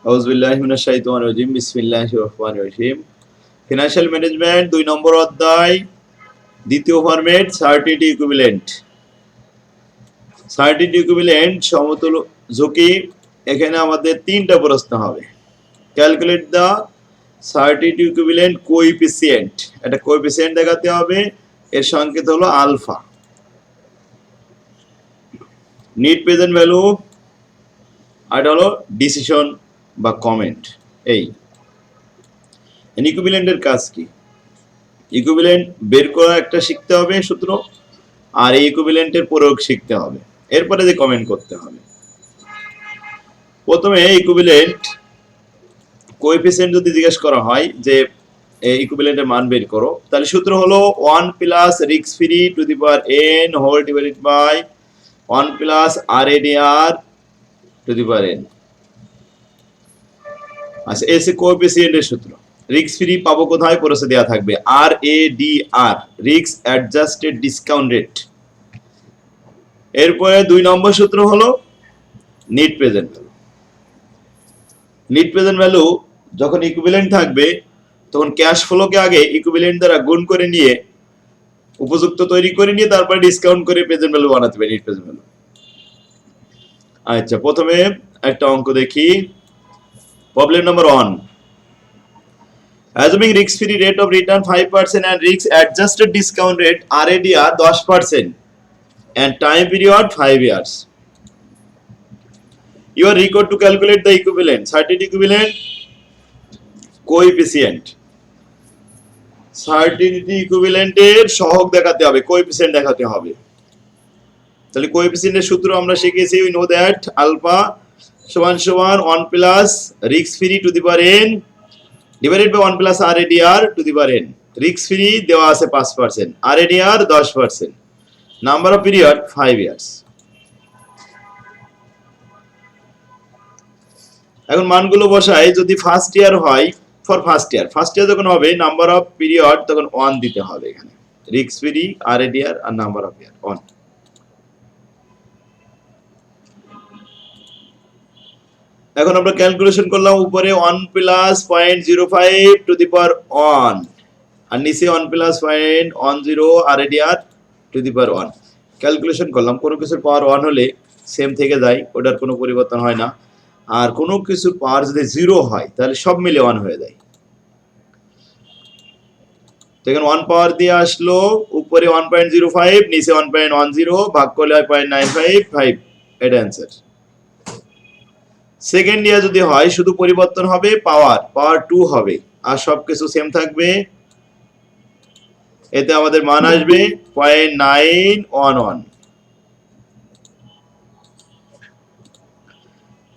আউযুবিল্লাহি মিনাশ শাইতানির রাজিম বিসমিল্লাহির রহমানির রহিম। ফিনান্সিয়াল ম্যানেজমেন্ট ২ নম্বর অধ্যায়, দ্বিতীয় format certainty equivalent. Certainty equivalent সমতুল্য ঝুঁকি। এখানে আমাদের ৩টা প্রশ্ন হবে। Calculate the certainty equivalent coefficient. এটা কোএফিসিয়েন্ট দেখাতে হবে, এর সংকেত হলো আলফা। নিট প্রেজেন্ট ভ্যালু, আর হলো ডিসিশন বা কমেন্ট। এই ইকুইভ্যালেন্টের কাজ কি? ইকুইভ্যালেন্ট বের করা একটা শিখতে হবে সূত্র, আর এই ইকুইভ্যালেন্টের প্রয়োগ শিখতে হবে, এরপরে যে কমেন্ট করতে হবে। প্রথমে ইকুইভ্যালেন্ট কোএফিসিয়েন্ট যদি জিজ্ঞেস করা হয় যে এই ইকুইভ্যালেন্টের মান বের করো, তাহলে সূত্র হলো 1 plus risk free to the power n whole divided by 1 plus RADR to the power n। আচ্ছা, এসে কোএফিসিয়েন্টের সূত্র। রিস্ক ফ্রি পাবো কোথায়? পড়ে দেওয়া থাকবে RADR, risk adjusted discount rate. এরপরে 2 নম্বর সূত্র হলো net present value. Net present value যখন ইকুইভ্যালেন্ট থাকবে তখন ক্যাশ ফ্লোকে আগে ইকুইভ্যালেন্ট দ্বারা গুণ করে নিয়ে উপযুক্ত তৈরি করে নিয়ে তারপরে ডিসকাউন্ট করে প্রেজেন্ট ভ্যালু বানাতে হবে, নিট প্রেজেন্ট ভ্যালু। আচ্ছা, প্রথমে একটা অঙ্ক দেখি। Problem number 1, assuming risk free rate of return 5% and risk adjusted discount rate RADR 10% and time period 5 years. You are required to calculate the equivalent certificate equivalent coefficient. Certainty ইকুইভ্যালেন্টের সহগ দেখাতে হবে, coefficient দেখাতে হবে। তাহলে কোএফিসিয়েন্টের সূত্র আমরা শিখেছি, উই নো দ্যাট আলফা সমান সমান 1 plus risk free to the power n divided by 1 plus RADR to the power n। Risk free দেওয়া আছে 5%, RADR 10%, number of period 5 years. এখন মানগুলো বসাই। যদি ফার্স্ট ইয়ার হয়, ফর ফার্স্ট ইয়ার যখন হবে নাম্বার অফ পিরিয়ড তখন 1 দিতে হবে এখানে। রিস্ক ফ্রি, RADR আর নাম্বার অফ ইয়ার 1। এখন আমরা ক্যালকুলেশন করলাম, উপরে 1 প্লাস 0.05 টু দি পাওয়ার 1 আর নিচে 1 plus 0.10 RADR to the power 1। Calculation করলাম, কোনো কিছুর পাওয়ার 1 হলে সেম থেকে যায়, ওটার কোনো পরিবর্তন হয় না। আর কোনো কিছুর পাওয়ার যদি 0 হয় তাহলে সব মিলে 1 হয়ে যায়। তো এখানে 1 পাওয়ার দিয়ে আসলো, উপরে 1.05 নিচে 1.10, ভাগ করলে হয় 0.955, এটা অ্যান্সার। সেকেন্ড ইয়ার যদি হয় শুধু পরিবর্তন হবে, পাওয়ার 2 হবে আর সবকিছু সেম থাকবে। এতে আমাদের মান আসবে 0.911।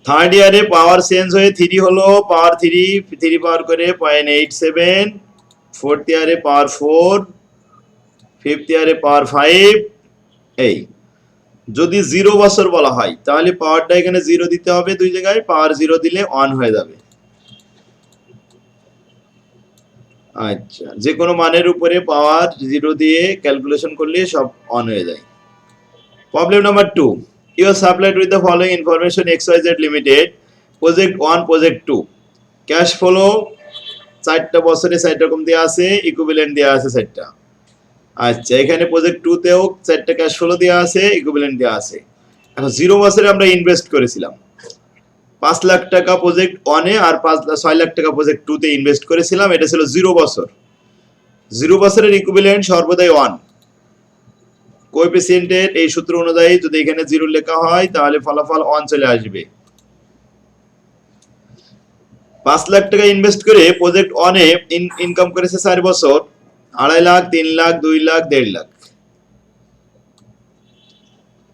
থার্ড ইয়ারে পাওয়ার চেঞ্জ হয়ে 3 হলো, পাওয়ার 3 পাওয়ার করে 0.87। ফোর্থ ইয়ারে পাওয়ার 4, ফিফথ ইয়ারে পাওয়ার 5। এই যদি 0 বছর বলা হয় তাহলে পাওয়ারটা এখানে 0 দিতে হবে, দুই জায়গায় পাওয়ার 0 দিলে 1 হয়ে যাবে। আচ্ছা, যে কোনো মানের উপরে পাওয়ার 0 দিয়ে ক্যালকুলেশন করলে সব 1 হয়ে যায়। Problem number 2, you are supplied with the following information XYZ Limited, project 1, project 2. Cash flow 4টা বছরে 4 রকম দেয়া আছে, ইকুইভ্যালেন্ট দেয়া আছে 4টা। আচ্ছা, এখানে প্রজেক্ট 2 তেও 4টা ক্যাশ ফ্লো দেয়া আছে, ইকুইভ্যালেন্ট দেয়া আছে। এখন 0 বছরে আমরা ইনভেস্ট করেছিলাম 5 লাখ টাকা প্রজেক্ট 1 এ আর 6 লাখ টাকা প্রজেক্ট 2 তে ইনভেস্ট করেছিলাম, এটা ছিল 0 বছর। 0 বছরের ইকুইভ্যালেন্ট সর্বদাই 1। কোএফিসিয়েন্টের এই সূত্র অনুযায়ী যদি এখানে 0 লেখা হয় তাহলে ফলাফল 1 চলে আসবে। 5 লাখ টাকা ইনভেস্ট করে প্রজেক্ট 1 এ ইনকাম করেছে 4 বছর 2.5 লাখ, 3 লাখ, 2 লাখ, 1.5 লাখ।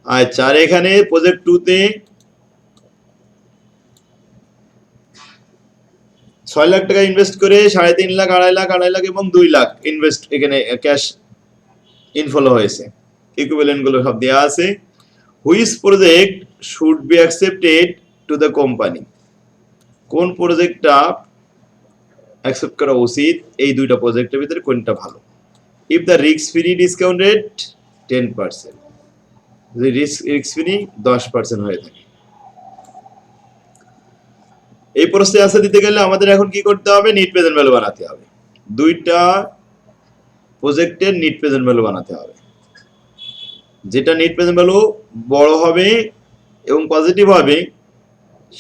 আচ্ছা, আর এখানে প্রজেক্ট 2 তে 6 লাখ টাকা ইনভেস্ট করে 3.5 লাখ, 2.5 লাখ, 2.5 লাখ এবং 2 লাখ ইনভেস্ট এখানে ক্যাশ ইনফ্লো হয়েছে। ইকুইভ্যালেন্ট গুলো সব দেয়া আছে। Which project should be accepted to the company? কোন প্রজেক্টটা অ্যাকসেপ্ট করা উচিত? এই দুইটা প্রজেক্টের ভিতরে কোনটা ভালো? If the risk free discount rate 10%, যদি রিস্ক ফ্রি 10% হয়ে থাকে। এই প্রশ্নে আনসার দিতে গেলে আমাদের এখন কি করতে হবে, নিট প্রেজেন্ট ভ্যালু বানাতে হবে, দুইটা প্রজেক্টের নিট প্রেজেন্ট ভ্যালু বানাতে হবে, যেটা নিট প্রেজেন্ট ভ্যালু বড় হবে এবং পজিটিভ হবে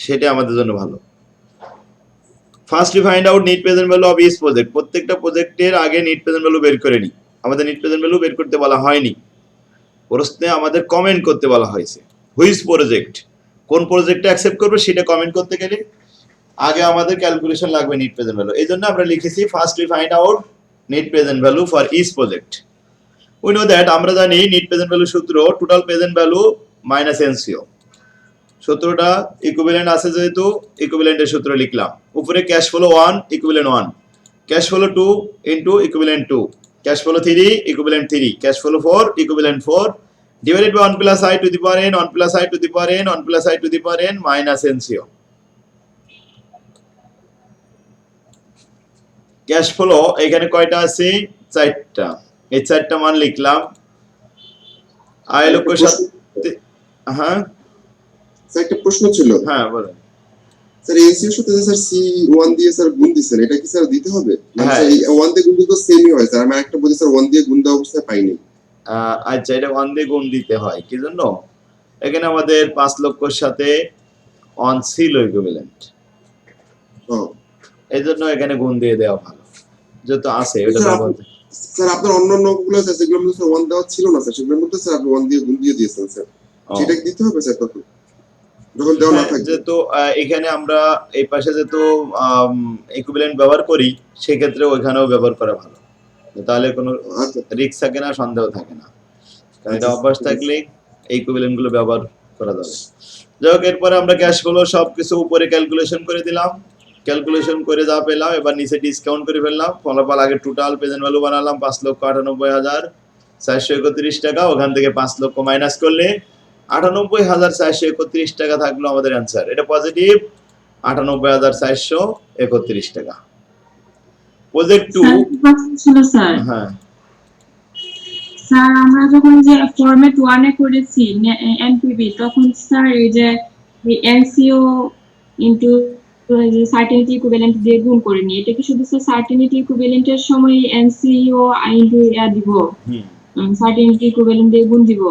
সেটা আমাদের জন্য ভালো। First we find out net present value of each project, প্রত্যেকটা প্রজেক্টের আগে নিট প্রেজেন্ট ভ্যালু বের করে নিই। আমাদের নিট প্রেজেন্ট ভ্যালু বের করতে বলা হয়নি, প্রশ্নে আমাদের কমেন্ট করতে বলা হয়েছে। হুইচ প্রজেক্ট, কোন প্রজেক্টটা অ্যাকসেপ্ট করবে সেটা কমেন্ট করতে গেলে আগে আমাদের ক্যালকুলেশন লাগবে নিট প্রেজেন্ট ভ্যালু। এই জন্য আমরা লিখেছি first we find out net present value for each project. We know that, আমরা জানি নিট প্রেজেন্ট ভ্যালু সূত্র total present value minus NCO. সূত্রটা ইকুইভ্যালেন্ট আছে যেহেতু ইকুইভ্যালেন্টের সূত্র লিখলাম। উপরে cash flow 1 equivalent 1, cash flow 2 into equivalent 2, cash flow 3 equivalent 3, cash flow 4 equivalent 4 divided by 1 plus i to the power n 1 plus i to the power n 1 plus i to the power n minus NCO. Cash flow এখানে কয়টা আছে, চারটা, এই চারটা মান লিখলাম। আয় লক্ষ্য সাথে, হ্যাঁ স্যার একটা প্রশ্ন ছিল। হ্যাঁ বলেন। স্যার এনসিও সাথে যে স্যার C1 দিয়ে স্যার গুণ দিছেন, এটা কি স্যার দিতে হবে? মানে হ্যাঁ। স্যার এই 1 দিয়ে গুণ দিলে তো সেমই হয় স্যার, আমি একটা বলি স্যার 1 দিয়ে গুণ দেওয়া অবস্থায় পাইনি। আচ্ছা, এটা 1 দিয়ে গুণ দিতে হয় কি জন্য, এখানে আমাদের 5 লক্ষর সাথে 1 ছিল ইকুইভ্যালেন্ট, ও এই জন্য এখানে গুণ দিয়ে দেওয়া ভালো, যেহেতু আছে এটা স্যার, ব্যবহার। স্যার আপনার অন্য অঙ্কগুলো আছে যেগুলোর মধ্যে স্যার 1 দেওয়া ছিল না স্যার, সেগুলোর মধ্যে স্যার আপনি 1 দিয়ে গুণ দিয়ে দিয়েছেন স্যার, ও, সেটা কি দিতে হবে স্যার তখন যখন দেওয়া না হ্যাঁ, থাকবে? যেহেতু এখানে আমরা এই পাশে যেহেতু ইকুইভ্যালেন্ট ব্যবহার করি সেক্ষেত্রে ওইখানেও ব্যবহার করা ভালো, তাহলে কোনো আচ্ছা রিস্ক থাকে না, সন্দেহ থাকে না, কারণ এটা আচ্ছা, অভ্যাস ঠিক আছে। থাকলে এই ইকুইভ্যালেন্ট গুলো ব্যবহার করা যাবে। যাই হোক, এরপরে আমরা ক্যাশ ফ্লো সবকিছু উপরে ক্যালকুলেশন করে দিলাম, ক্যালকুলেশন করে যা পেলাম এবার নিচে ডিসকাউন্ট করে ফেললাম। ফলাফল আগে টোটাল প্রেজেন্ট ভ্যালু বানালাম 5,98,431 টাকা, ওখান থেকে 5 লক্ষ মাইনাস করলে 98,431 টাকা থাকলো আমাদের অ্যান্সার। এটা পজিটিভ 98,431 টাকা। প্রজেক্ট 2, ছিল স্যার। হ্যাঁ স্যার আমরা যখন যে ফরম্যাট 1 এ করেছি এনপিবি, তখন স্যার এই যে এনসিও ইনটু যে সার্টেনিটি ইকুইভ্যালেন্ট দিয়ে গুণ করে নি, এটা কি শুধু স্যার সার্টেনিটি ইকুইভ্যালেন্টের সময় এনসিও ইনটু দিব, সার্টেনিটি ইকুইভ্যালেন্ট দিয়ে গুণ দিব?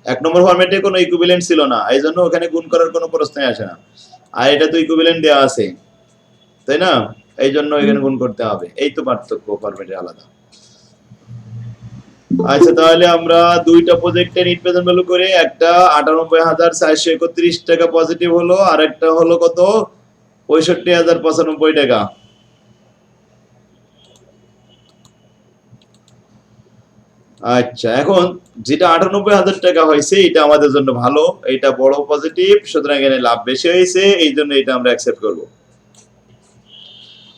এক নম্বর ফরম্যাটে কোনো ইকুইভ্যালেন্ট ছিল না, এই জন্য ওখানে গুণ করার কোনো প্রশ্নই আসে না, আর এটা তো ইকুইভ্যালেন্ট দেওয়া আছে তাই না, এই জন্য এখানে গুণ করতে হবে, এই তো পার্থক্য, ফরম্যাটে আলাদা। আচ্ছা, তাহলে আমরা দুইটা প্রজেক্টের নিট প্রেজেন্ট ভ্যালু করে, একটা 98,431 টাকা পজিটিভ হলো, আর একটা হলো কত, 65,095 টাকা। আচ্ছা, এখন যেটা 98,000 টাকা হয়েছে এটা আমাদের জন্য ভালো, এটা বড় পজিটিভ, সুতরাং এখানে লাভ বেশি হয়েছে, এই জন্য এটা আমরা অ্যাকসেপ্ট করব।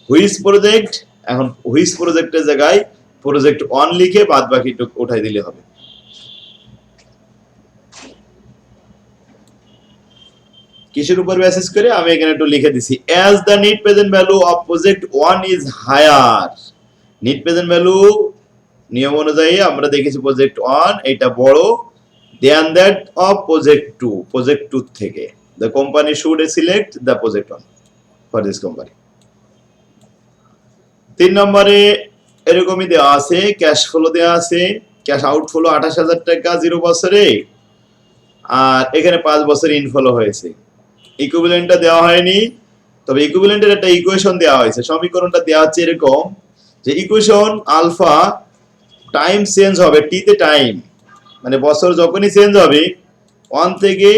হুইচ প্রজেক্ট, এখন হুইচ প্রজেক্টের জায়গায় প্রজেক্ট 1 লিখে বাদ বাকিটুকু উঠাই দিলে হবে। কিসের উপর বেসিস করে আমি এখানে একটু লিখে দিছি, as the net present value of project 1 is higher. Net present value নিয়ম অনুযায়ী আমরা দেখেছি প্রজেক্ট 1 এটা বড় then that of project 2, project 2 থেকে the company should select the project 1 for this company. 3 নম্বরে এরকমই দেওয়া আছে, ক্যাশ ফ্লো দেওয়া আছে, ক্যাশ আউটফ্লো 28,000 টাকা 0 বছরে, আর এখানে 5 বছর ইনফ্লো হয়েছে। ইকুইভ্যালেন্টটা দেওয়া হয়নি, তবে ইকুইভ্যালেন্টের একটা ইকুয়েশন দেওয়া হয়েছে, সমীকরণটা দেওয়া হচ্ছে এরকম যে ইকুয়েশন আলফা টাইম চেঞ্জ হবে, টি তে টাইম, মানে বছর যখনই চেঞ্জ হবে 1 থেকে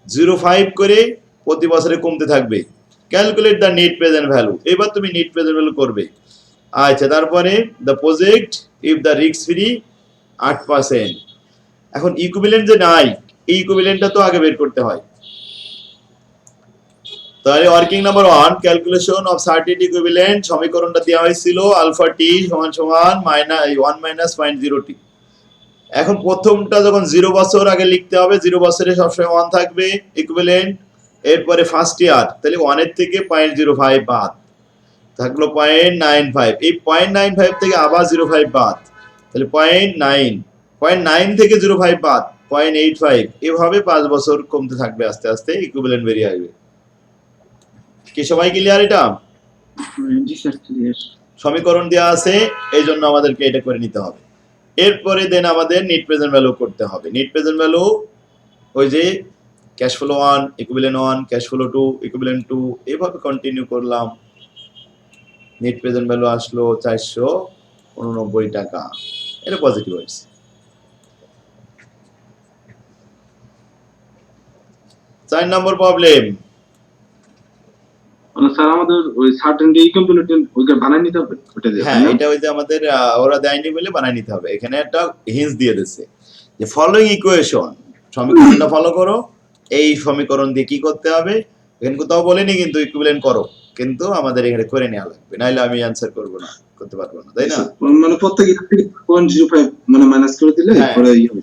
0.5 করে প্রতি বছরে কমতে থাকবে। Calculate the net present value, এবার তুমি নিট প্রেজেন্ট ভ্যালু করবে। আচ্ছা, তারপরে the project if the risk free 8%। এখন ইকুইভ্যালেন্ট যে নাই, এই ইকুইভ্যালেন্টটা তো আগে বের করতে হয়। তাহলে working number 1 calculation of certainty equivalent, সমীকরণটা দেওয়া হয়েছিল আলফা টি সমান সমান 1 মাইনাস 0.0 এখন প্রথমটা যখন 0 বছর আগে লিখতে হবে, 0 বছরে সবসময় 1 থাকবে ইকুইভ্যালেন্ট, এরপরে ফার্স্ট ইয়ার, তাহলে 1 এর থেকে 0.05 বাদ থাকলো 0.95, এই 0.95 থেকে আবার 0.5 বাদ, তাহলে 0.9 থেকে 0.5 বাদ 0.85, এভাবে 5 বছর কমতে থাকবে, আস্তে আস্তে ইকুইভ্যালেন্ট বেরিয়ে আসবে। কি সবাই ক্লিয়ার? এটা জি স্যার ক্লিয়ার। সমীকরণ দেওয়া আছে, এই জন্য আমাদেরকে এটা করে নিতে হবে। এরপরে দেন আমাদের নিট প্রেজেন্ট ভ্যালু করতে হবে। নিট প্রেজেন্ট ভ্যালু ওই যে cash flow 1 equivalent 1, cash flow 2 equivalent 2, এইভাবে কন্টিনিউ করলাম। নিট প্রেজেন্ট ভ্যালু আসলো 489 টাকা। এটা পজিটিভ হয়েছে। 4 নম্বর প্রবলেম। মানে স্যার আমাদের ওই সার্টেনটি ইনকমপ্লিট ওইটা বানাই নিতে হবে ওটা দিয়ে, হ্যাঁ, তাই না? এটা ওই যে আমাদের ওরা দেয়নি বলে বানাই নিতে হবে। এখানে একটা হিন্স দিয়ে দিচ্ছে যে ফলোইং ইকুয়েশন, সমীকরণটা ফলো করো। এই সমীকরণ দিয়ে কি করতে হবে এখানে কোথাও বলেনি, কিন্তু ইকুইভ্যালেন্ট করো, কিন্তু আমাদের এখানে করে নেওয়া লাগবে, নাইলে আমি অ্যান্সার করব না, করতে পারবো না, তাই না? মানে প্রত্যেক ইয়ার থেকে 0.05 মানে মাইনাস করে দিলে হ্যাঁ। পরে ইয়ে হবে।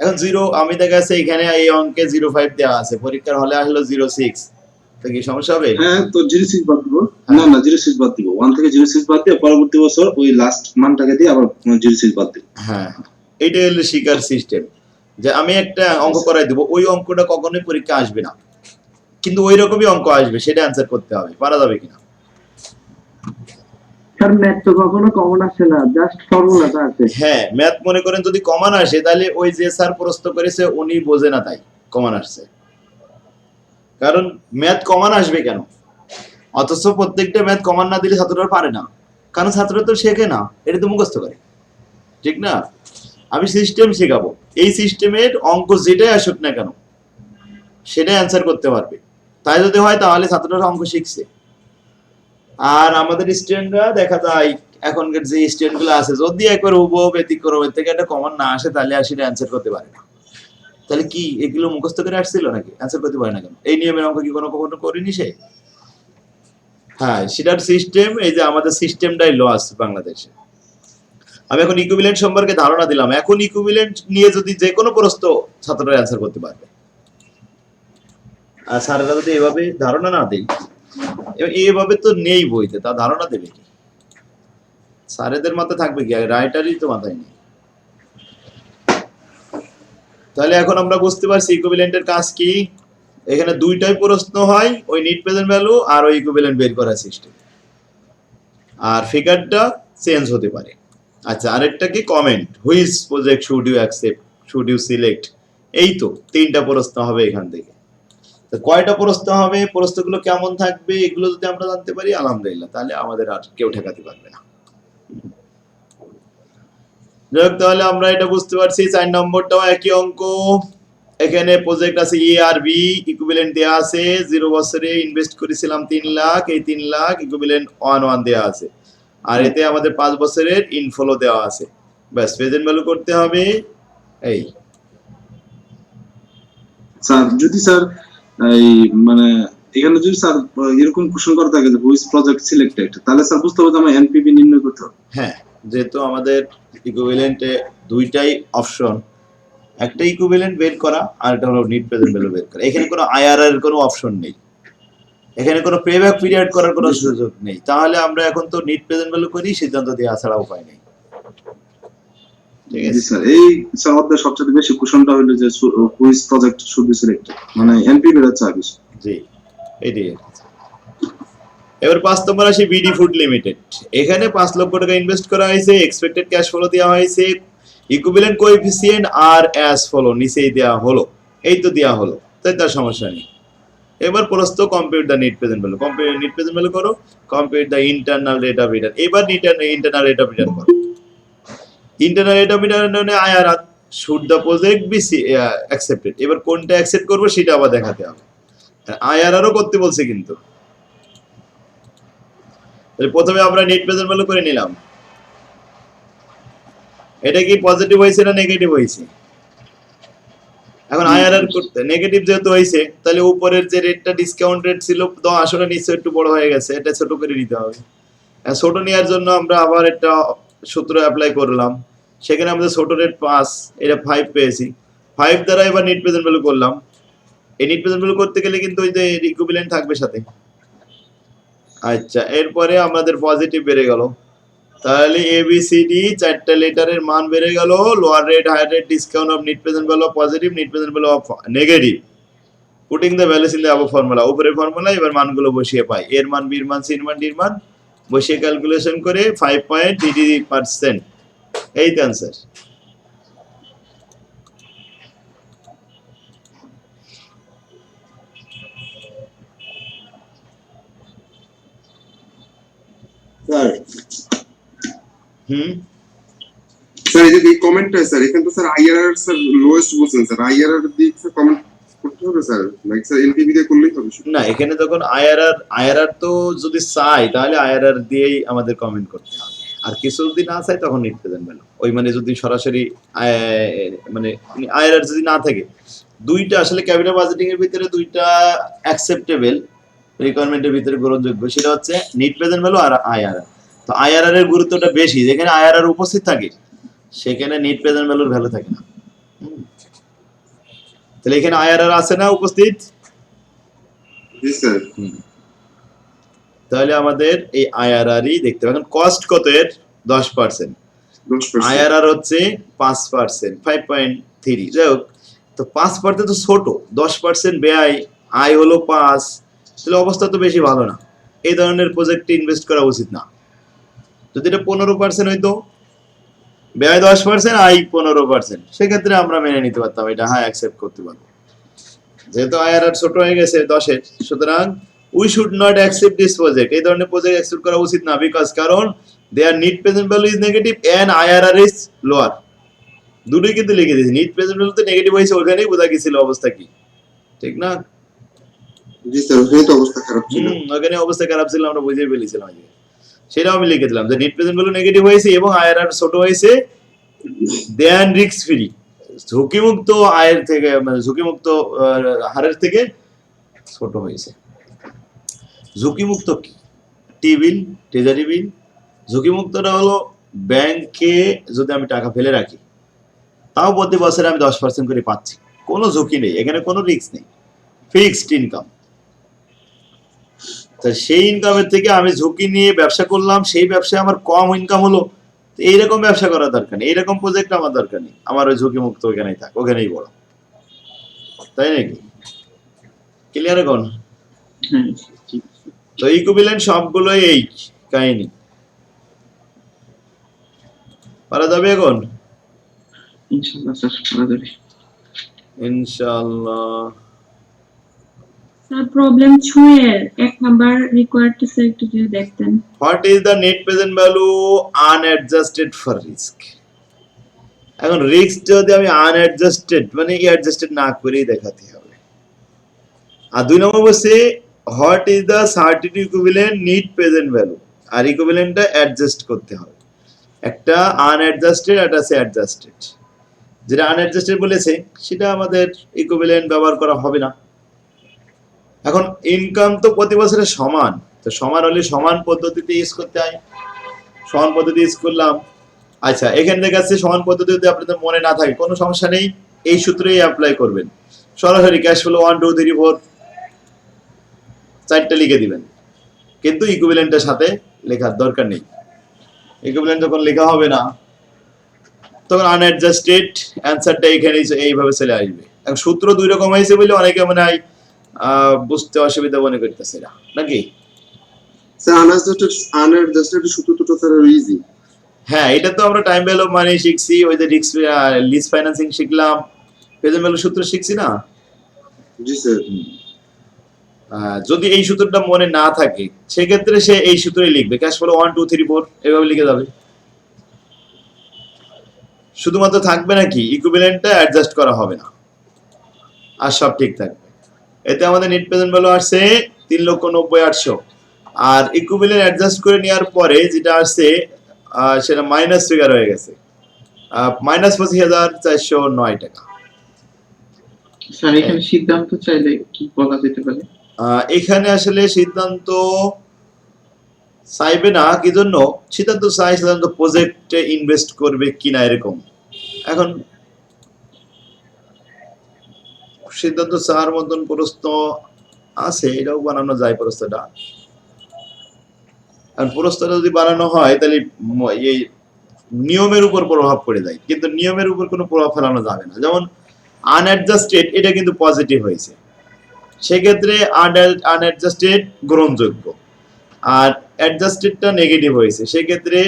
এখন 0 আমি দেখা যাচ্ছে এখানে এই অঙ্কে 0.5 দেওয়া আছে, পরীক্ষার হলে আসলো 0.6, তো কি সমস্যা হবে? হ্যাঁ, তো 0.6 বাদ দিব। না না 0.6 বাদ দিব, 1 থেকে 0.6 বাদ দিয়ে পরবর্তী বছর ওই লাস্ট মানটাকে দিয়ে আবার 0.6 বাদ দিব। হ্যাঁ, এইটা হলো শিকার সিস্টেম, যে আমি একটা অঙ্ক করাই দেবো, ওই অঙ্কটা কখনোই পরীক্ষা আসবে না, কিন্তু ওই রকমই অঙ্ক আসবে, সেটা অ্যান্সার করতে হবে, পারা যাবে কিনা। স্যার ম্যাথ তো কখনো কমন আসে না, জাস্ট ফর্মুলাটা আছে। হ্যাঁ, ম্যাথ মনে করেন যদি কমান আসে তাহলে ওই যে স্যার প্রশ্ন করেছে উনি বোঝে না তাই কমান আসছে, কারণ ম্যাথ কমান আসবে কেন? অথচ প্রত্যেকটা ম্যাথ কমান না দিলে ছাত্ররা পারে না, কারণ ছাত্ররা তো শেখে না, এটা তো মুখস্থ করে, ঠিক না? আমি সিস্টেম শেখাবো, এই সিস্টেমের অঙ্ক যেটাই আসুক না কেন সেটাই অ্যান্সার করতে পারবে। তাই যদি হয় তাহলে ছাত্ররা অঙ্ক শিখছে। আর আমাদের স্টুডেন্টরা দেখা যায় এখনকার যে স্টুডেন্ট গুলো আছে, যদি একবার হুবহু ব্যতিক্রম এর থেকে একটা কমন না আসে তাহলে আর সেটা অ্যান্সার করতে পারে না। তাহলে কি এগুলো মুখস্থ করে আসছিল নাকি? অ্যান্সার করতে পারে না কেন? এই নিয়মের অঙ্ক কি কখনো করিনি সে? হ্যাঁ, সেটার সিস্টেম, এই যে আমাদের সিস্টেমটাই লস বাংলাদেশে। আমি এখন ইকুইভ্যালেন্ট সম্পর্কে ধারণা দিলাম, এখন ইকুইভ্যালেন্ট নিয়ে যদি যে কোনো প্রশ্ন ছাত্ররা অ্যান্সার করতে পারবে। আর স্যারেরা যদি এভাবে ধারণা না দেয়, এভাবে তো নেই বইতে, তা ধারণা দেবে কি? স্যারেদের মাথায় থাকবে কি? রাইটারই তো মাথায় নেই। তাহলে এখন আমরা বুঝতে পারছি ইকুইভ্যালেন্টের কাজ কি। এখানে দুইটাই প্রশ্ন হয়, ওই নিট প্রেজেন্ট ভ্যালু আর ওই ইকুইভ্যালেন্ট বের করার সিস্টেম, আর ফিগারটা চেঞ্জ হতে পারে। আচ্ছা, আরেকটা কি comment, which project should you accept, should you select, এই তো তিনটা প্রশ্ন হবে এখান থেকে। তো কয়টা প্রশ্ন হবে, প্রশ্নগুলো কেমন থাকবে, এগুলো যদি আমরা জানতে পারি আলহামদুলিল্লাহ, তাহলে আমাদের আর কেউ ঠেকাতে পারবে না। যাই হোক, তাহলে আমরা এটা বুঝতে পারছি। 4 নম্বরটাও একই অঙ্ক। এখানে প্রজেক্ট আছে এ আর বি, ইকুইভ্যালেন্ট দেয়া আছে, 0 বছরে ইনভেস্ট করেছিলাম 3 লাখ, এই 3 লাখ ইকুইভ্যালেন্ট 1 দেয়া আছে, আর এতে আমাদের 5 বছরের ইনফ্লো দেওয়া আছে। ব্যাস, প্রেজেন্ট ভ্যালু করতে হবে। এই স্যার যদি স্যার এই মানে এখানে যদি স্যার এরকম কোশ্চেন করা থাকে যে হুইচ প্রজেক্ট সিলেক্টেড, তাহলে স্যার বুঝতে হবে যে আমার এনপিভি নির্ণয় করতে হবে। হ্যাঁ, যেহেতু আমাদের ইকুইভ্যালেন্টে দুইটাই অপশন, একটা ইকুইভ্যালেন্ট বের করা আর একটা হলো নিট প্রেজেন্ট ভ্যালু বের করা। এখানে কোনো আইআরআর এর কোনো অপশন নেই, এখানে কোনো পেব্যাক পিরিয়ড করার কোনো সুযোগ নেই। তাহলে আমরা এখন তো নিট প্রেজেন্ট ভ্যালু করি, সিদ্ধান্ত দেওয়া ছাড়া উপায় নেই। ঠিক জি আছে স্যার, এই স্যার আমাদের সবচেয়ে বেশি কোশ্চেনটা হলো যে which project should be selected, মানে এনপিভি এর চাই বেশি। জি, এটাই। এবার 5 নম্বর আসি বিডি ফুড লিমিটেড। এখানে 5 লক্ষ টাকা ইনভেস্ট করা হয়েছে, এক্সপেক্টেড ক্যাশ ফ্লো দেওয়া হয়েছে, ইকুইভ্যালেন্ট কোএফিসিয়েন্ট আর অ্যাজ ফলো নিচেই দেওয়া হলো, এই তো দেওয়া হলো, তাই তার সমস্যা নেই। এবার প্রশ্ন compute the net present value, compute net present value করো, compute the internal rate of return. এবার ইন্টারনাল রেট অফ রিটার্ন করো। Internal rate of return IRR should the project be accepted. এবার কোনটা অ্যাকসেপ্ট করবো সেটা আবার দেখাতে হবে, আইআরআরও করতে বলছে কিন্তু। প্রথমে আমরা নেট প্রেজেন্ট ভ্যালু করে নিলাম, এটা কি পজিটিভ হয়েছে না নেগেটিভ হয়েছে? এখন আইআরআর করতে নেগেটিভ যেহেতু হয়েছে, তাহলে উপরের যে রেটটা ডিসকাউন্ট রেট ছিল 10, ওটা নিশ্চয় একটু বড় হয়ে গেছে, এটা ছোট করে নিতে হবে। ছোট নেওয়ার জন্য আমরা আবার একটা সূত্র অ্যাপ্লাই করলাম, সেখানে আমাদের ছোট রেট 5, এটা 5 পেয়েছি, 5 দ্বারা এবার নেট প্রেজেন্ট ভ্যালু করলাম। এই নেট প্রেজেন্ট ভ্যালু করতে গেলে কিন্তু ওই যে ইকুইভ্যালেন্ট থাকবে সাথে। আচ্ছা, এরপরে আমাদের পজিটিভ বেড়ে গেল, তাহলে এবিসিডি 4টা লেটারের মান বেড়ে গেল। Lower rate, higher rate, discount of net present value of positive, net present value of negative. Putting the values in the above formula, উপরের ফর্মুলা এবার মানগুলো বসিয়ে পাই, এর মান, বির মান, সির মান, ডির মান বসিয়ে ক্যালকুলেশন করে 5.33%, এই তো অ্যান্সার। স্যার হুম, স্যার এই যে কমেন্টটা স্যার, এখানে তো স্যার আইআরআর স্যার লোয়েস্ট বলছেন স্যার, আইআরআর দিক স্যার কমেন্ট করতে হবে স্যার, লাইক স্যার এনপিভি দিয়ে করলেই হবে শুধু। না এখানে তখন আইআরআর তো যদি চাই তাহলে আইআরআর দিয়েই আমাদের কমেন্ট করতে হবে, আর কিছু যদি না চাই তখন নিট প্রেজেন্ট ভ্যালু। ওই মানে যদি সরাসরি মানে আইআরআর যদি না থাকে, দুইটা আসলে ক্যাপিটাল বাজেটিং এর ভিতরে দুইটা অ্যাকসেপ্টেবল রিকোয়ারমেন্টের ভিতরে গ্রহণযোগ্য, সেটা হচ্ছে নিট প্রেজেন্ট ভ্যালু আর আইআরআর। তো আইআরআর এর গুরুত্বটা বেশি, যেখানে আইআরআর উপস্থিত থাকে সেখানে নিট প্রেজেন্ট ভ্যালুর ভ্যালু থাকে না। তাহলে এখানে আইআরআর আছে না উপস্থিত? জি স্যার। তাহলে আমাদের এই আইআরআরই দেখতে হবে। এখন কস্ট কত এর? 10%, 10%। আইআরআর হচ্ছে 5%, 5.3। যাই হোক, তো 5% তো ছোট, 10% ব্যয়, আয় হলো 5, তাহলে অবস্থা তো বেশি ভালো না। এই ধরনের প্রজেক্টে ইনভেস্ট করা উচিত না। যদি এটা 15% হইতো, ব্যয় 10%, আয় 15%, সেক্ষেত্রে আমরা মেনে নিতে পারতাম, এটা হ্যাঁ অ্যাকসেপ্ট করতে পারবো। যেহেতু আইআরআর ছোট হয়ে গেছে 10-এর, সুতরাং we should not accept this project, এই ধরনের প্রজেক্ট অ্যাকসেপ্ট করা উচিত না, বিকজ কারণ their net present value is negative and IRR is lower. দুটোই কিন্তু লিখে দিয়েছি, নিট প্রেজেন্ট ভ্যালু তো নেগেটিভ হয়েছে, ওখানেই বোঝা গেছিল অবস্থা কি, ঠিক না? জি স্যার, ওখানে তো অবস্থা খারাপ ছিল। ওখানে অবস্থা খারাপ ছিল, আমরা বুঝে ফেলেছিলাম আজকে, সেটাও আমি লিখে দিলাম যে নিট প্রেজেন্ট ভ্যালু নেগেটিভ হয়েছে এবং আইআরআর ছোট হয়েছে, দেয়ান রিস্ক ফ্রি, ঝুঁকিমুক্ত আয়ের থেকে, মানে ঝুঁকিমুক্ত হারের থেকে ছোট হয়েছে। ঝুঁকিমুক্ত কি? টি বিল, ট্রেজারি বিল। ঝুঁকিমুক্তটা হলো ব্যাংকে যদি আমি টাকা ফেলে রাখি, তাও প্রতি বছরে আমি 10% করে পাচ্ছি, কোনো ঝুঁকি নেই, এখানে কোনো রিস্ক নেই, ফিক্সড ইনকাম। তা সেই ইনকামের থেকে আমি ঝুঁকি নিয়ে ব্যবসা করলাম, সেই ব্যবসায় আমার কম ইনকাম হলো, এইরকম ব্যবসা করার দরকার নেই, এইরকম প্রজেক্ট আমার দরকার নেই, আমার ওই ঝুঁকিমুক্ত ওখানেই থাক, ওখানেই বড়, তাই নাকি? ক্লিয়ার এখন? হ্যাঁ ঠিক আছে। তো ইকুইভ্যালেন্ট সবগুলোই এই কাহিনী। পারা যাবে এখন? ইনশাআল্লাহ স্যার করা যাবে। ইনশাআল্লাহ। স্যার প্রবলেম 6 এর 1 নাম্বার রিকোয়ার্ড টু স্যার একটু যদি দেখতেন। What is the net present value unadjusted for risk? এখন রিস্ক যদি আমি আনঅ্যাডজাস্টেড মানে অ্যাডজাস্টেড না করেই দেখাতে হবে। আর 2 নম্বর বলছে what is the certainty equivalent net present value, আর ইকুইভ্যালেন্টটা অ্যাডজাস্ট করতে হবে, একটা আনঅ্যাডজাস্টেড একটা আছে অ্যাডজাস্টেড। যেটা আনঅ্যাডজাস্টেড বলেছে সেটা আমাদের ইকুইভ্যালেন্ট ব্যবহার করা হবে না। এখন ইনকাম তো প্রতি বছরে সমান, তো সমান হলে সমান পদ্ধতিতে ইউজ করতে হয়, সমান পদ্ধতি ইউজ করলাম। আচ্ছা, এখান থেকে আছে সমান পদ্ধতি যদি আপনাদের মনে না থাকে কোনো সমস্যা নেই, এই সূত্রেই অ্যাপ্লাই করবেন, সরাসরি ক্যাশ ফ্লো 1 2 3 4 চারটা লিখে দিবেন, কিন্তু ইকুইভ্যালেন্টের সাথে লেখার দরকার নেই। ইকুইভ্যালেন্ট যখন লেখা হবে না তখন আনঅ্যাডজাস্টেড অ্যান্সারটা এখানে এইভাবে চলে আসবে। এখন সূত্র 2 রকম হয়েছে বলে অনেকে মনে হয় বুঝতে অসুবিধা মনে করতেছে না, নাকি? স্যার আনঅ্যাডজাস্টেড সূত্র তো স্যার ইজি। হ্যাঁ, এটা তো আমরা টাইম ভ্যালু অফ মানি শিখছি, ওই যে লিজ ফাইন্যান্সিং শিখলাম, প্রেজেন্ট ভ্যালু সূত্র শিখছি না? জি স্যার। যদি এই সূত্রটা মনে না থাকে সেক্ষেত্রে সে এই সূত্রই লিখবে, ক্যাশ ফ্লো 1 2 3 4 এভাবে লিখে যাবে। শুধুমাত্র থাকবে নাকি ইকুইভ্যালেন্টটা অ্যাডজাস্ট করা হবে না, আর সব ঠিক থাকবে। এতে আমাদের নেট প্রেজেন্ট ভ্যালু আসছে 3,90,800, আর ইকুইভ্যালেন্ট অ্যাডজাস্ট করে নেওয়ার পরে যেটা আসছে সেটা মাইনাস ফিগার হয়ে গেছে, -25,409 টাকা। স্যার এখানে সিদ্ধান্ত চাইলে কি বলা যেতে পারে? এখানে আসলে সিদ্ধান্ত চাইবে না, কি জন্য সিদ্ধান্ত চাই? সিদ্ধান্ত প্রজেক্টে ইনভেস্ট করবে কিনা এরকম। এখন সিদ্ধান্ত চাওয়ার মতন প্রশ্ন আছে, এটাও বানানো যায় প্রশ্নটা। আর প্রশ্নটা যদি বানানো হয় তাহলে এই নিয়মের উপর প্রভাব পড়ে যায়, কিন্তু নিয়মের উপর কোনো প্রভাব ফেলানো যাবে না। যেমন আনঅ্যাডজাস্টেড, এটা কিন্তু পজিটিভ হয়েছে, সেক্ষেত্রে আনঅ্যাডজাস্টেড গ্রহণযোগ্য, আর অ্যাডজাস্টেডটা নেগেটিভ হয়েছে, সেক্ষেত্রে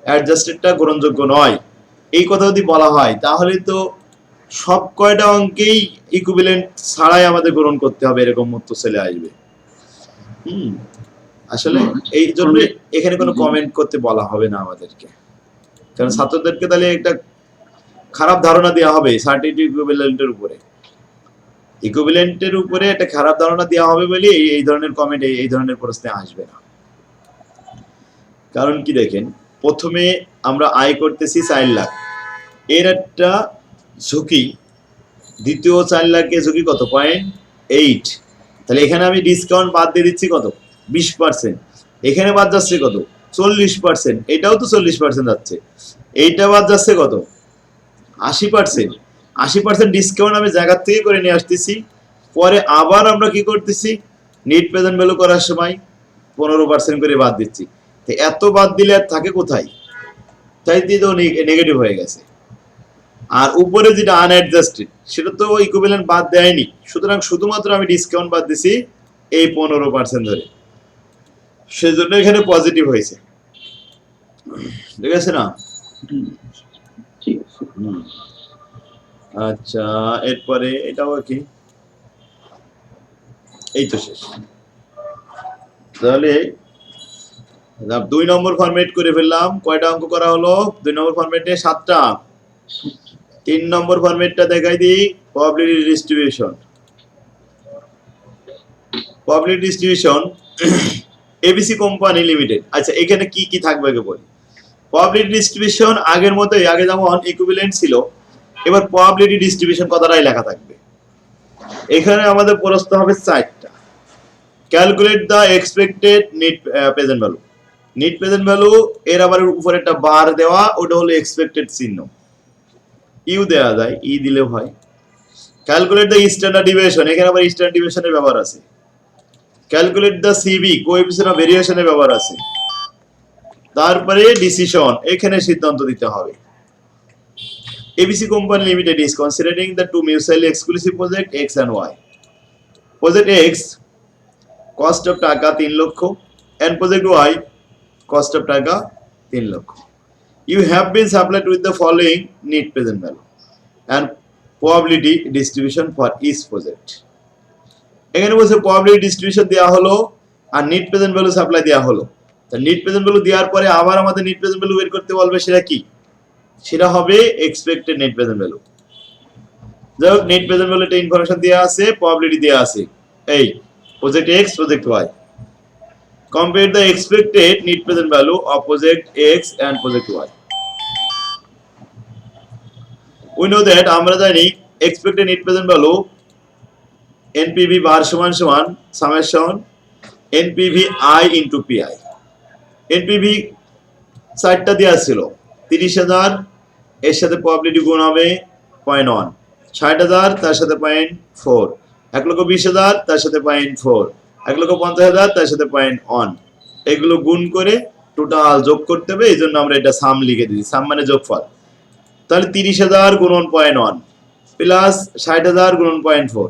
অ্যাডজাস্টেডটা গ্রহণযোগ্য নয়। এই কথা যদি বলা হয় তাহলে তো সব কয়টা অঙ্কেই ইকুইভ্যালেন্ট ছাড়াই আমাদের গ্রহণ করতে হবে, এরকম মতো চলে আসবে। আসলে এই জন্য এখানে কোনো কমেন্ট করতে বলা হবে না আমাদেরকে, কারণ ছাত্রদেরকে তাহলে একটা খারাপ ধারণা দেওয়া হবে সার্টিফিকেট ইকুইভ্যালেন্টের উপরে একটা খারাপ ধারণা দেওয়া হবে বলে এই ধরনের কমেন্ট, এই ধরনের প্রশ্নে আসবে না। কারণ কি দেখেন, প্রথমে আমরা আয় করতেছি 4 লাখ, এর একটা ঝুঁকি, দ্বিতীয় 4 লাখের ঝুঁকি কত, 0.8। তাহলে এখানে আমি ডিসকাউন্ট বাদ দিয়ে দিচ্ছি কত, 20%। এখানে বাদ যাচ্ছে কত, 40%। এটাও তো 40% যাচ্ছে, এইটা বাদ যাচ্ছে কত, 80%। 80% ডিসকাউন্ট আমি জায়গা থেকে করে নিয়ে আসতেছি, পরে আবার আমরা কি করতেছি, নেট প্রেজেন্ট ভ্যালু করার সময় 15% করে বাদ দিচ্ছি। তো এত বাদ দিলে আর থাকে কোথায়, তাই দিয়ে তো নেগেটিভ হয়ে গেছে। আর উপরে যেটা আনঅ্যাডজাস্টেড সেটা তো ইকুইভ্যালেন্ট বাদ দেয়নি, সুতরাং শুধুমাত্র আমি ডিসকাউন্ট বাদ দিছি এই 15% ধরে, সেজন্য এখানে পজিটিভ হয়েছে। ঠিক আছে না? ঠিক আছে। আচ্ছা, এরপরে এটাও কি, এই তো শেষ। তাহলে 2 নম্বর ফরম্যাট করে ফেললাম। কয়টা অঙ্ক করা হলো 2 নম্বর ফরম্যাটে? 7টা। 3 নম্বর ফরম্যাটটা দেখাই দিই, probability distribution. Probability distribution ABC company limited. আচ্ছা, এখানে কি কি থাকবে আগে বলি। প্রবাবিলিটি ডিস্ট্রিবিউশন আগের মতোই, আগে যেমন ইকুইভ্যালেন্ট ছিল, এবার প্রবাবিলিটি ডিস্ট্রিবিউশন কথাটাই লেখা থাকবে। এখানে আমাদের প্রশ্ন হবে 4টা। Calculate the expected net present value. Net present value এর আবার উপরে একটা বার দেওয়া, ওটা হলো এক্সপেক্টেড চিহ্ন, ইউ দেওয়া যায়, ই দিলেও হয়। ক্যালকুলেট দ্য স্ট্যান্ডার্ড ডিভিয়েশন, এখানে আবার স্ট্যান্ডার্ড ডিভিয়েশনের ব্যবহার আছে। Calculate the CV, coefficient of ভেরিয়েশনের ব্যবহার আছে। তারপরে ডিসিশন, এখানে সিদ্ধান্ত দিতে হবে। ABC Company Limited is considering the two mutually exclusive project X and Y. Project X cost of টাকা 3 লক্ষ and project Y cost of টাকা 3 লক্ষ. You have been supplied with the following net present value and probability distribution for each project. এখানে বলছে probability distribution দেওয়া হলো আর net present value supply দেওয়া হলো। তা net present value দেওয়ার পরে আবার আমাদের net present value বের করতে বলবে, সেটা কি, সেটা হবে এক্সপেক্টেড নেট প্রেজেন্ট ভ্যালু। যাই হোক, নেট প্রেজেন্ট ভ্যালু একটা ইনফরমেশন দেওয়া আছে, প্রবাবিলিটি দেওয়া আছে, এই project X project Y. Compare the expected net present value of project X and project Y. We know that, আমরা জানি expected net present value NPV bar সমান সমান summation NPV I into PI. NPV 4টা দেওয়া ছিল, 30,000 এর সাথে probability গুণ হবে 0.1, 60,000 তার সাথে 0.4, 1,20,000 তার সাথে 0.4, 1,50,000 তার সাথে 0.1। এগুলো গুণ করে টোটাল যোগ করতে হবে, এই জন্য আমরা এটা সাম লিখে দিয়েছি, সাম মানে যোগফল। তাহলে 30,000 গুণন 0.1 প্লাস 60,000 গুণন 0.4,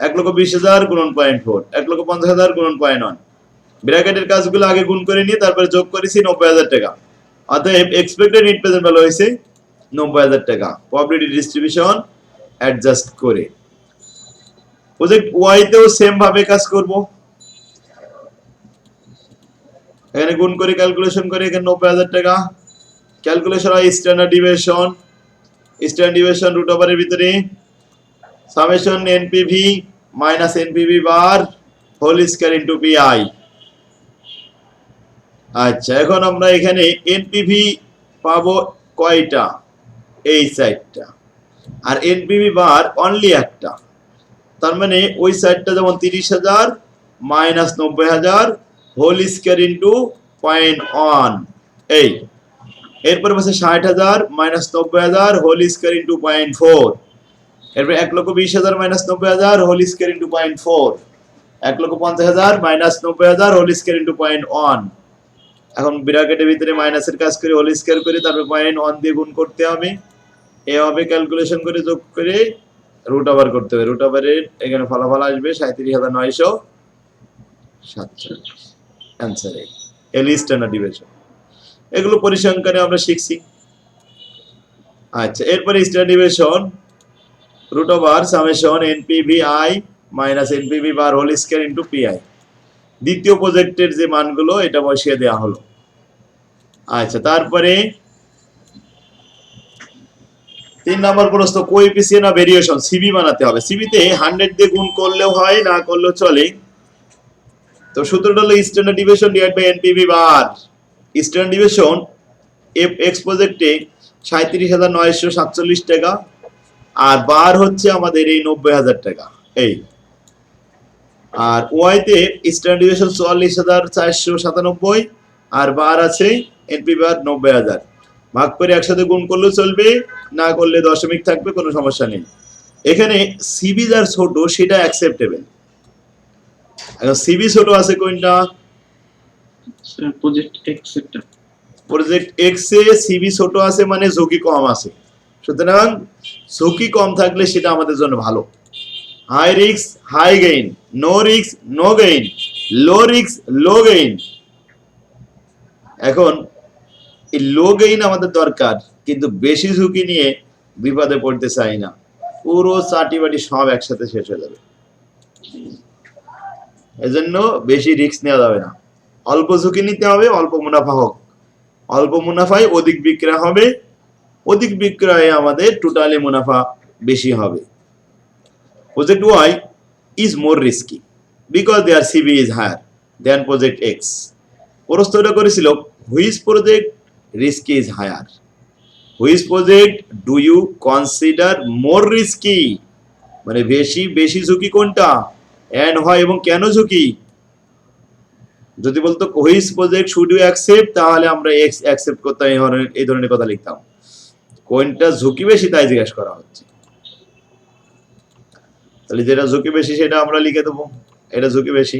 1,20,000 গুণন 0.4, 1,50,000 গুণন 0.1। ব্র্যাকেটের কাজগুলো আগে গুণ করে নিয়ে তারপরে যোগ করেছি 90,000 টাকা। অতএব এক্সপেক্টেড নেট প্রেজেন্ট ভ্যালু হয়েছে 90,000 টাকা, প্রবাবিলিটি ডিস্ট্রিবিউশন অ্যাডজাস্ট করে। প্রজেক্ট ওয়াই তেও সেম ভাবে কাজ করব, এখানে গুণ করে ক্যালকুলেশন করে এখানে 90,000 টাকা। ক্যালকুলেশন হয় standard deviation, standard deviation root ওভারের ভিতরে summation NPV minus NPV bar whole square into PI. আচ্ছা, এখন আমরা এখানে এনপিভি পাবো কয়টা, এই 4টা, আর এনপিভি বার অনলি একটা। তার মানে ওই 4টা যেমন 30,000 মাইনাস 90,000 হোল স্কয়ার ইনটু 0.1, এই এরপরে বসে 60,000 মাইনাস 90,000 হোল স্কয়ার ইনটু 0.4, এরপর 1,20,000 minus 90,000 whole square into 0.4, 1,50,000 minus 90,000 whole square into 0.1। এখন ব্র্যাকেটের ভিতরে মাইনাসের কাজ করে হোল স্কয়ার করে তারপর 0.1 দিয়ে গুণ করতে হবে, এভাবে ক্যালকুলেশন করে যোগ করে রুট ওভার করতে হবে, রুট ওভারের এখানে ফলাফল আসবে 37,947 অ্যান্সার এল স্ট্যান্ডার্ড ডিভিশন। এগুলো পরিসংখ্যানে আমরা শিখছি। আচ্ছা, এরপরে standard division root over summation NPV I minus NPV bar whole square into PI, দ্বিতীয় প্রজেক্টের যে মানগুলো এটা বসিয়ে দেওয়া হলো। আচ্ছা, তারপরে 3 নম্বর প্রশ্ন কোএফিসিয়েন্ট অফ ভেরিয়েশন সিবি বানাতে হবে। সিবিতে 100 দিয়ে গুণ করলেও হয়, না করলেও চলে। তো সূত্রটা হলো standard division divide by NPV bar. Standard division of X প্রজেক্টে 37,947 টাকা, আর বার হচ্ছে আমাদের এই 90,000 টাকা এই। আর ওয়াইতে স্ট্যান্ডার্ড ডিভিশন 44,497 আর বার আছে এনপি বার 90,000। ভাগ করে একসাথে গুণ করলেও চলবে, না করলে দশমিক থাকবে, কোনো সমস্যা নেই। এখানে সিবি যার ছোট সেটা অ্যাকসেপ্টেবল। এখন সিবি ছোট আছে কোনটা? স্যার প্রজেক্ট এক্স এটা। প্রজেক্ট এক্স এ সিবি ছোট আছে মানে ঝুঁকি কম আছে, সুতরাং ঝুঁকি কম থাকলে সেটা আমাদের জন্য ভালো। High risk high gain, no risk no gain, low risk low gain. এখন এই লো গেইন আমাদের দরকার, কিন্তু বেশি ঝুঁকি নিয়ে বিপদে পড়তে চাই না, পুরো চাটি বাটি সব একসাথে শেষ হয়ে যাবে। এজন্য বেশি রিস্ক নেওয়া যাবে না, অল্প ঝুঁকি নিতে হবে, অল্প মুনাফা হোক। অল্প মুনাফায় অধিক বিক্রয় হবে, অধিক বিক্রয়ে আমাদের টোটালি মুনাফা বেশি হবে। Project Y is more risky because their CB is higher than project X. প্রশ্নটা করেছিল which project risky is higher, which project do you consider more risky, মানে বেশি বেশি ঝুঁকি কোনটা, এন্ড হয় এবং কেন ঝুঁকি। যদি বলতো which project should you accept, তাহলে আমরা এক্স অ্যাকসেপ্ট করতাম, এই ধরনের কথা লিখতাম। কোনটা ঝুঁকি বেশি তাই জিজ্ঞেস করা হচ্ছে, তাহলে যেটা ঝুঁকি বেশি সেটা আমরা লিখে দেবো, এটা ঝুঁকি বেশি।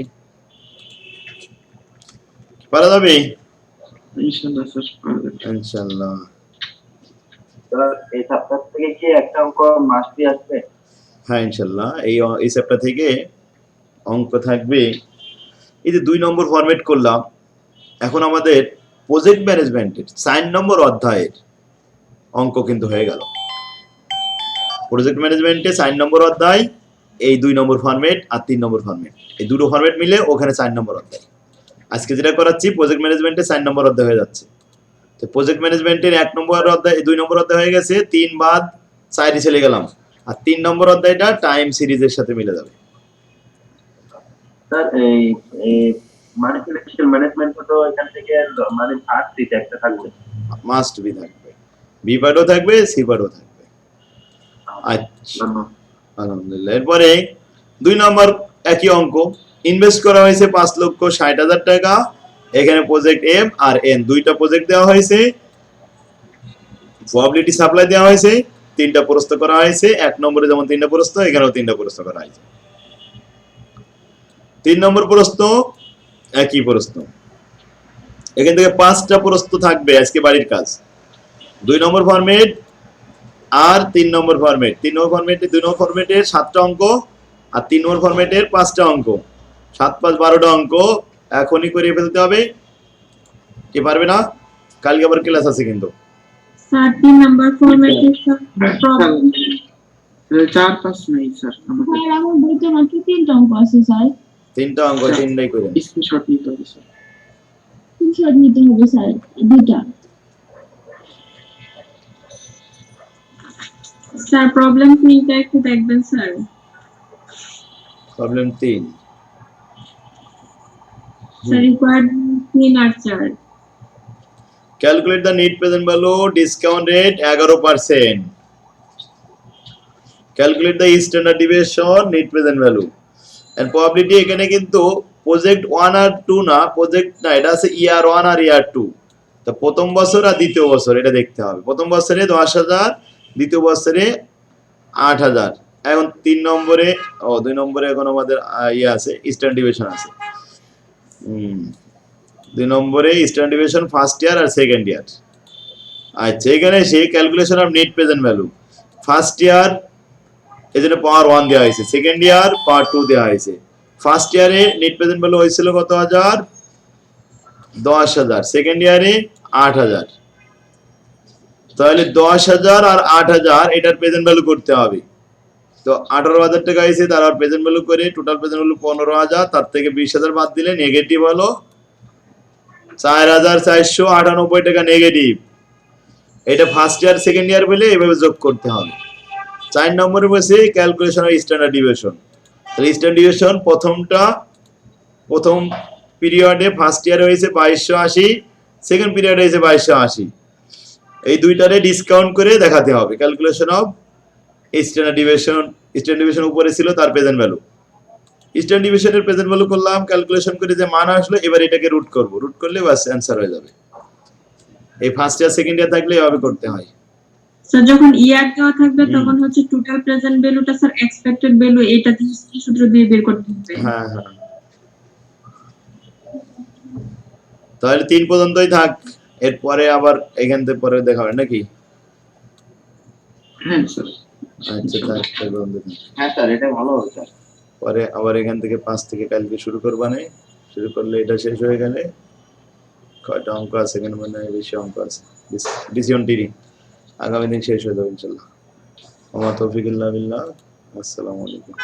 পারা যাবে ইনশাআল্লাহ স্যার পারবেন। ইনশাআল্লাহ। স্যার এই সপ্তাহ থেকে কি একটা অঙ্ক মাস্টই আসবে? হ্যাঁ ইনশাআল্লাহ, এই চ্যাপ্টার থেকে অঙ্ক থাকবে। এই যে 2 নম্বর ফরম্যাট করলাম, এখন আমাদের প্রজেক্ট ম্যানেজমেন্টের 4 নম্বর অধ্যায়ের অঙ্ক কিন্তু হয়ে গেল। প্রজেক্ট ম্যানেজমেন্টে 4 নম্বর অধ্যায়, এই 2 নম্বর ফরম্যাট আর 3 নম্বর ফরম্যাট, এই দুটো ফরম্যাট মিলে ওখানে 4 নম্বর অধ্যায়। আজকে যেটা করাচ্ছি প্রজেক্ট ম্যানেজমেন্টে 4 নম্বর অধ্যায় হয়ে যাচ্ছে। তো প্রজেক্ট ম্যানেজমেন্টের 1 নম্বর অধ্যায় 2 নম্বর অধ্যায় হয়ে গেছে, 3 বাদ 4 চলে গেলাম, আর 3 নম্বর অধ্যায়টা টাইম সিরিজের সাথে মিলে যাবে। স্যার এই মানি ফিনান্সিয়াল ম্যানেজমেন্ট তো এখান থেকে মানে ফার্স্ট দিতে একটা থাকবে, মাস্ট বি থাকবে, বি পার্টও থাকবে, সি পার্টও থাকবে। আচ্ছা আলহামদুলিল্লাহ। এরপরে 2 নম্বর একই অঙ্ক, ইনভেস্ট করা হয়েছে 5,60,000 টাকা। এখানে প্রজেক্ট এম আর এন দুইটা প্রজেক্ট দেওয়া হয়েছে, প্রবাবিলিটি সাপ্লাই দেওয়া হয়েছে, 3টা প্রস্তুত করা হয়েছে। 1 নম্বরে যেমন 3টা প্রশ্ন, এখানেও 3টা প্রশ্ন করা হয়েছে। 3 নম্বর প্রশ্ন একই প্রশ্ন, এখান থেকে 5টা প্রশ্ন থাকবে আজকে বাড়ির কাজ। 2 নম্বর ফরম্যাট আর 3 নম্বর ফরম্যাট। 3 নম্বর ফরম্যাটে 2 নম্বর ফরম্যাটের 7টা অঙ্ক আর 3 নম্বর ফরম্যাটের 5টা অঙ্ক, 7 5 12টা অঙ্ক এখনই করে ফেলতে হবে। কি পারবে না? কালকে আবার ক্লাস আছে কিন্তু। স্যার 3 নাম্বার ফরম্যাটে প্রবলেম 4-5 নাই স্যার আমাদের। স্যার আমার বইতে মাত্র 3টা অঙ্ক আছে স্যার। 3টা অঙ্ক 3টাই করে। স্ক্রিনশট নিতে হবে স্যার। স্ক্রিনশট নিতে হবে স্যার, 2টা। স্যার প্রবলেম 3টা একটু দেখবেন স্যার। প্রবলেম 3 স্যার রিকোয়ার্ড 3 আর 4। Calculate the net present value discount rate 11%। Calculate the standard deviation net present value and probability. এখানে কিন্তু প্রজেক্ট 1 আর 2 না, প্রজেক্ট না, এটা আছে ইয়ার 1 আর ইয়ার 2। তো প্রথম বছর আর দ্বিতীয় বছর এটা দেখতে হবে। প্রথম বছরে 10,000, দ্বিতীয় বছরে 8,000। এখন 3 নম্বরে 2 নম্বরে এখন আমাদের ইয়ে আছে স্ট্যান্ডার্ড ডিভিয়েশন আছে। 2 নম্বরে স্ট্যান্ডার্ড ডিভিয়েশন ফার্স্ট ইয়ার আর সেকেন্ড ইয়ার। আচ্ছা, এখানে সেই calculation of net present value first year এই জন্য পাওয়ার 1 দেওয়া হয়েছে। সেকেন্ড ইয়ার পাওয়ার 2 দেওয়া হয়েছে। ফার্স্ট ইয়ারে নেট প্রেজেন্ট ভ্যালু হয়েছিল কত হাজার? 10,000। সেকেন্ড ইয়ারে 8,000। তাহলে 10,000 আর 8,000 এটার প্রেজেন্ট ভ্যালু করতে হবে। তো 18,000 টাকা হয়েছে, তার আর প্রেজেন্ট ভ্যালু করে টোটাল প্রেজেন্ট ভ্যালু 15,000, তার থেকে 20,000 বাদ দিলে নেগেটিভ হলো 4,498 টাকা নেগেটিভ। এটা ফার্স্ট ইয়ার সেকেন্ড ইয়ার বলে এভাবে যোগ করতে হবে। 4 নম্বরে বসে ক্যালকুলেশন অফ স্ট্যান্ডার্ড ডিভিয়েশন। তাহলে স্ট্যান্ডার্ড ডিভিয়েশন প্রথম পিরিয়ডে ফার্স্ট ইয়ারে হয়েছে 2280, সেকেন্ড পিরিয়ডে হয়েছে 2280। এই দুইটারে ডিসকাউন্ট করে দেখাতে হবে। ক্যালকুলেশন অফ স্ট্যান্ডার্ড ডিভিয়েশন উপরে ছিল তার প্রেজেন্ট ভ্যালু। স্ট্যান্ডার্ড ডিভিয়েশনের প্রেজেন্ট ভ্যালু করলাম, ক্যালকুলেশন করে যে মান আসলো, এবার এটাকে রুট করব। রুট করলে বাস অ্যান্সার হয়ে যাবে। এই ফার্স্ট ইয়ার সেকেন্ড ইয়ার থাকলে এভাবে করতে হয়। স্যার যখন ইয়ার দেওয়া থাকবে তখন হচ্ছে টোটাল প্রেজেন্ট ভ্যালুটা স্যার এক্সপেক্টেড ভ্যালু এটা দিয়ে সূত্র দিয়ে বের করতে হবে। হ্যাঁ হ্যাঁ, তাহলে 3 পর্যন্তই থাক, এরপরে আবার এখান থেকে পরে দেখা হবে নাকি? হ্যাঁ স্যার। আচ্ছা থাক, এই পর্যন্ত থাক। হ্যাঁ স্যার, এটা ভালো হবে স্যার। পরে আবার এখান থেকে 5 থেকে কালকে শুরু করবানে, শুরু করলে এটা শেষ হয়ে গেলে কয়টা অঙ্ক আছে এখানে? মানে বেশি অঙ্ক আছে। ডিসিশন টিরি আগামী দিন শেষ হয়ে যাবে ইনশাল্লাহ। ওয়া তৌফিকুল্লাহ বিল্লাহ। আসসালামু আলাইকুম।